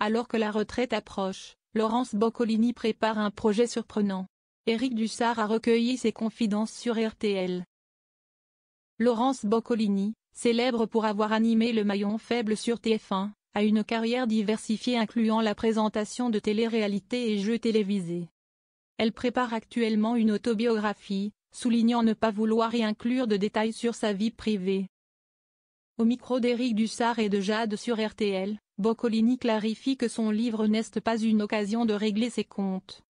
Alors que la retraite approche, Laurence Boccolini prépare un projet surprenant. Éric Dussart a recueilli ses confidences sur RTL. Laurence Boccolini, célèbre pour avoir animé le maillon faible sur TF1, a une carrière diversifiée incluant la présentation de télé-réalité et jeux télévisés. Elle prépare actuellement une autobiographie, soulignant ne pas vouloir y inclure de détails sur sa vie privée. Au micro d'Éric Dussart et de Jade sur RTL, Boccolini clarifie que son livre n'est pas une occasion de régler ses comptes.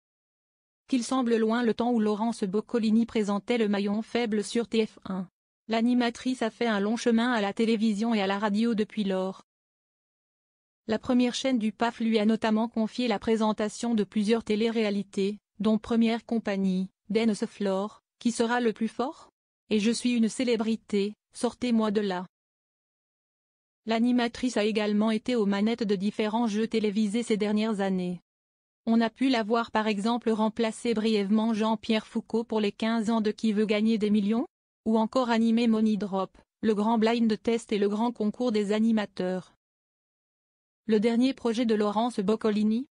Qu'il semble loin le temps où Laurence Boccolini présentait le maillon faible sur TF1. L'animatrice a fait un long chemin à la télévision et à la radio depuis lors. La première chaîne du PAF lui a notamment confié la présentation de plusieurs télé-réalités, dont Première Compagnie, Dance Floor, Qui sera le plus fort? Et Je suis une célébrité, sortez-moi de là. L'animatrice a également été aux manettes de différents jeux télévisés ces dernières années. On a pu la voir par exemple remplacer brièvement Jean-Pierre Foucault pour les 15 ans de Qui veut gagner des millions? Ou encore animer Money Drop, le grand blind test et le grand concours des animateurs. Le dernier projet de Laurence Boccolini?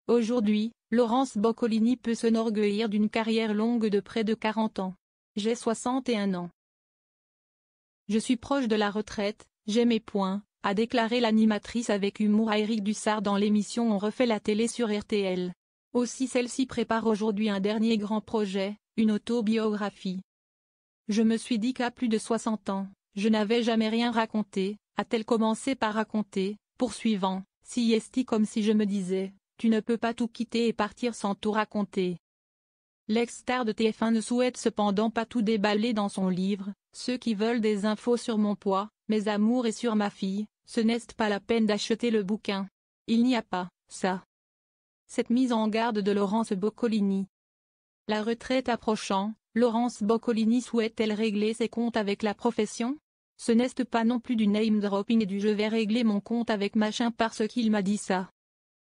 Aujourd'hui, Laurence Boccolini peut s'enorgueillir d'une carrière longue de près de 40 ans. J'ai 61 ans. Je suis proche de la retraite, j'ai mes points, a déclaré l'animatrice avec humour à Éric Dussart dans l'émission On refait la télé sur RTL. Aussi celle-ci prépare aujourd'hui un dernier grand projet, une autobiographie. Je me suis dit qu'à plus de 60 ans, je n'avais jamais rien raconté, a-t-elle commencé par raconter, poursuivant, si esti comme si je me disais, tu ne peux pas tout quitter et partir sans tout raconter. L'ex-star de TF1 ne souhaite cependant pas tout déballer dans son livre, ceux qui veulent des infos sur mon poids, mes amours et sur ma fille, ce n'est pas la peine d'acheter le bouquin. Il n'y a pas, ça. Cette mise en garde de Laurence Boccolini. La retraite approchant, Laurence Boccolini souhaite-t-elle régler ses comptes avec la profession? Ce n'est pas non plus du name dropping et du je vais régler mon compte avec machin parce qu'il m'a dit ça.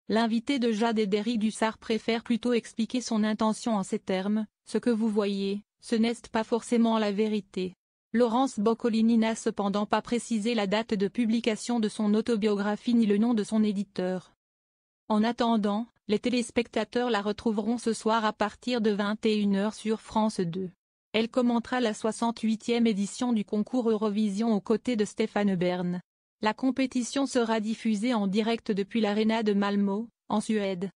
L'invité de Jade et d'Éric Dussart préfère plutôt expliquer son intention en ces termes, ce que vous voyez, ce n'est pas forcément la vérité. Laurence Boccolini n'a cependant pas précisé la date de publication de son autobiographie ni le nom de son éditeur. En attendant, les téléspectateurs la retrouveront ce soir à partir de 21h sur France 2. Elle commentera la 68e édition du concours Eurovision aux côtés de Stéphane Bern. La compétition sera diffusée en direct depuis l'Arena de Malmö, en Suède.